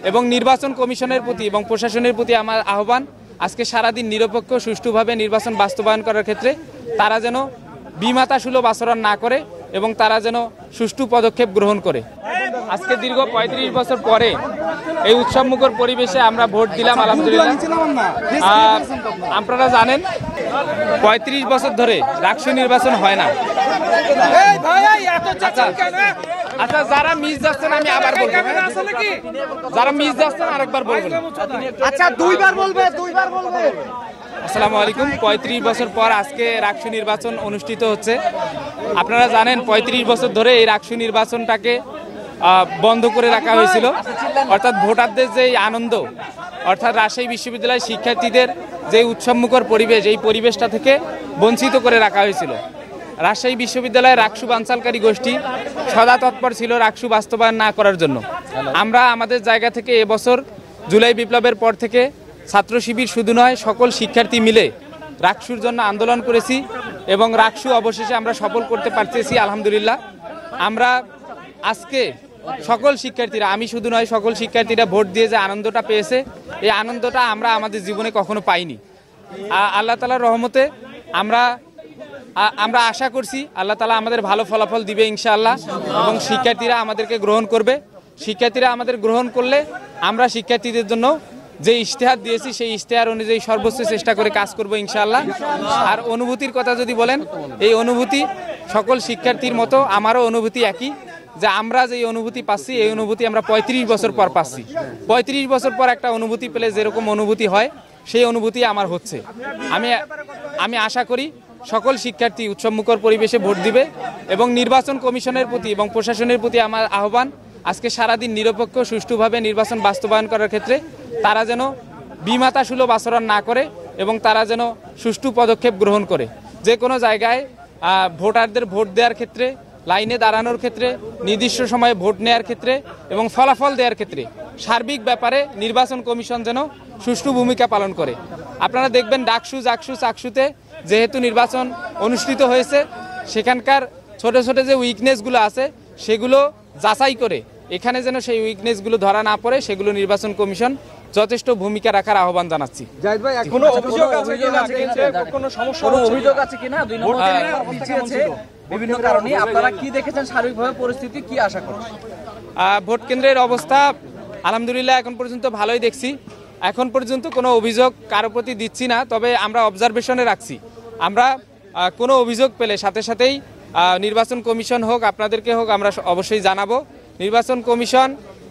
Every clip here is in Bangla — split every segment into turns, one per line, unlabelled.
এবং নির্বাচন কমিশনের প্রতি এবং প্রশাসনের প্রতি আমার আহ্বান, আজকে সারাদিন নিরপেক্ষ সুষ্ঠুভাবে নির্বাচন বাস্তবায়ন করার ক্ষেত্রে তারা যেন বিমাতাসুলভ আচরণ না করে এবং তারা যেন সুষ্ঠু পদক্ষেপ গ্রহণ করে। আজকে দীর্ঘ ৩৫ বছর পরে এই উৎসবমুখর পরিবেশে আমরা ভোট দিলাম আলহামদুলিল্লাহ। আপনারা জানেন ৩৫ বছর ধরে রাষ্ট্র নির্বাচন হয় না। আচ্ছা, যারা মিস যাচ্ছেন আমি আবার বলবো, যারা মিস যাচ্ছেন আরেকবার বলবেন।
আচ্ছা, দুইবার বলবে।
আসসালামু আলাইকুম। ৩৫ বছর পর আজকে রাষ্ট্র নির্বাচন অনুষ্ঠিত হচ্ছে। আপনারা জানেন ৩৫ বছর ধরে এই রাষ্ট্র নির্বাচনটাকে বন্ধ করে রাখা হয়েছিল, অর্থাৎ ভোটারদের যে আনন্দ, অর্থাৎ রাজশাহী বিশ্ববিদ্যালয়ের শিক্ষার্থীদের যে উৎসবমুখর পরিবেশ, এই পরিবেশটা থেকে বঞ্চিত করে রাখা হয়েছিল। রাজশাহী বিশ্ববিদ্যালয়ের রাকসু বানচালকারী গোষ্ঠী সদা তৎপর ছিল রাকসু বাস্তবায়ন না করার জন্য। আমরা আমাদের জায়গা থেকে এবছর জুলাই বিপ্লবের পর থেকে ছাত্র শিবির শুধু নয়, সকল শিক্ষার্থী মিলে রাকসুর জন্য আন্দোলন করেছি এবং রাকসু অবশেষে আমরা সফল করতে পারতেছি আলহামদুলিল্লাহ। আমরা আজকে সকল শিক্ষার্থীরা, আমি শুধু নয়, সকল শিক্ষার্থীরা ভোট দিয়ে যে আনন্দটা পেয়েছে, এই আনন্দটা আমরা আমাদের জীবনে কখনো পাইনি। আল্লাহ তাআলার রহমতে আমরা আশা করছি আল্লাহ তাআলা আমাদের ভালো ফলাফল দিবে ইনশাআল্লাহ, এবং শিক্ষার্থীরা আমাদেরকে গ্রহণ করবে। শিক্ষার্থীরা আমাদের গ্রহণ করলে আমরা শিক্ষার্থীদের জন্য যে ইশতেহার দিয়েছি সেই ইশতেহার অনুযায়ী সর্বোচ্চ চেষ্টা করে কাজ করব ইনশাআল্লাহ। আর অনুভূতির কথা যদি বলেন, এই অনুভূতি সকল শিক্ষার্থীর মতো আমারও অনুভূতি একই, যে আমরা যে অনুভূতি পাচ্ছি এই অনুভূতি আমরা ৩৫ বছর পর পাচ্ছি। ৩৫ বছর পর একটা অনুভূতি পেলে যেরকম অনুভূতি হয় সেই অনুভূতি আমার হচ্ছে। আমি আশা করি সকল শিক্ষার্থী উৎসবমুখর পরিবেশে ভোট দিবে এবং নির্বাচন কমিশনের প্রতি এবং প্রশাসনের প্রতি আমার আহ্বান, আজকে সারাদিন নিরপেক্ষ সুষ্ঠুভাবে নির্বাচন বাস্তবায়ন করার ক্ষেত্রে তারা যেন বিমাতাসুলভ আচরণ না করে এবং তারা যেন সুষ্ঠু পদক্ষেপ গ্রহণ করে। যে কোনো জায়গায় ভোটারদের ভোট দেওয়ার ক্ষেত্রে, লাইনে দাঁড়ানোর ক্ষেত্রে, নির্দিষ্ট সময়ে ভোট নেওয়ার ক্ষেত্রে এবং ফলাফল দেওয়ার ক্ষেত্রে সার্বিক ব্যাপারে নির্বাচন কমিশন যেন সুষ্ঠু ভূমিকা পালন করে। আপনারা দেখবেন ডাকসু, জাকসু, চাকসুতে যেহেতু নির্বাচন অনুষ্ঠিত হয়েছে, সেখানকার ছোট ছোট যে উইকনেসগুলো আছে সেগুলো যাচাই করে এখানে যেন সেই উইকনেসগুলো ধরা না পড়ে, সেগুলো নির্বাচন কমিশন যথেষ্ট ভূমিকা রাখার আহ্বান জানাচ্ছি।
জাহিদ ভাই, কোনো অভিযোগ আছে কিনা, কোনো সমস্যা অভিযোগ আছে কিনা? 2 নম্বর আছে বিভিন্ন কারণে আপনারা কি দেখেছেন, সার্বিকভাবে পরিস্থিতি কি আশা করছেন?
ভোট কেন্দ্রের অবস্থা আলহামদুলিল্লাহ এখন পর্যন্ত ভালোই দেখছি। এখন পর্যন্ত কোনো অভিযোগ কারো প্রতি দিচ্ছি না, তবে আমরা অবজারভেশনে রাখছি। আমরা কোনো অভিযোগ পেলে সাথে সাথেই নির্বাচন কমিশন হোক, আপনাদেরকে হোক, আমরা অবশ্যই জানাবো। নির্বাচন কমিশন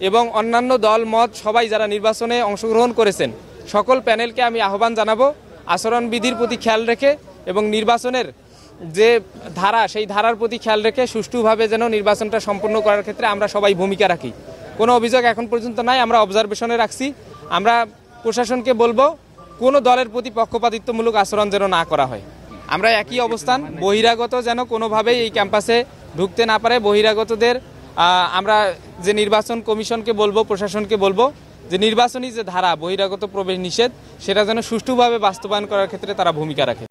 এবং অন্যান্য দল মত সবাই যারা নির্বাচনে অংশগ্রহণ করেছেন সকল প্যানেলকে আমি আহ্বান জানাবো আচরণবিধির প্রতি খেয়াল রেখে এবং নির্বাচনের যে ধারা সেই ধারার প্রতি খেয়াল রেখে সুষ্ঠুভাবে যেন নির্বাচনটা সম্পন্ন করার ক্ষেত্রে আমরা সবাই ভূমিকা রাখি। কোনো অভিযোগ এখন পর্যন্ত নাই, আমরা অবজারভেশনে রাখছি। আমরা প্রশাসনকে বলবো কোনো দলের প্রতি পক্ষপাতিত্বমূলক আচরণ যেন না করা হয়। আমরা একই অবস্থান, বহিরাগত যেন কোনোভাবেই এই ক্যাম্পাসে ঢুকতে না পারে। বহিরাগতদের আমরা যে নির্বাচন কমিশনকে বলবো, প্রশাসনকে বলবো যে নির্বাচনী যে ধারা বহিরাগত প্রবেশ নিষেধ সেটা যেন সুষ্ঠুভাবে বাস্তবায়ন করার ক্ষেত্রে তারা ভূমিকা রাখে।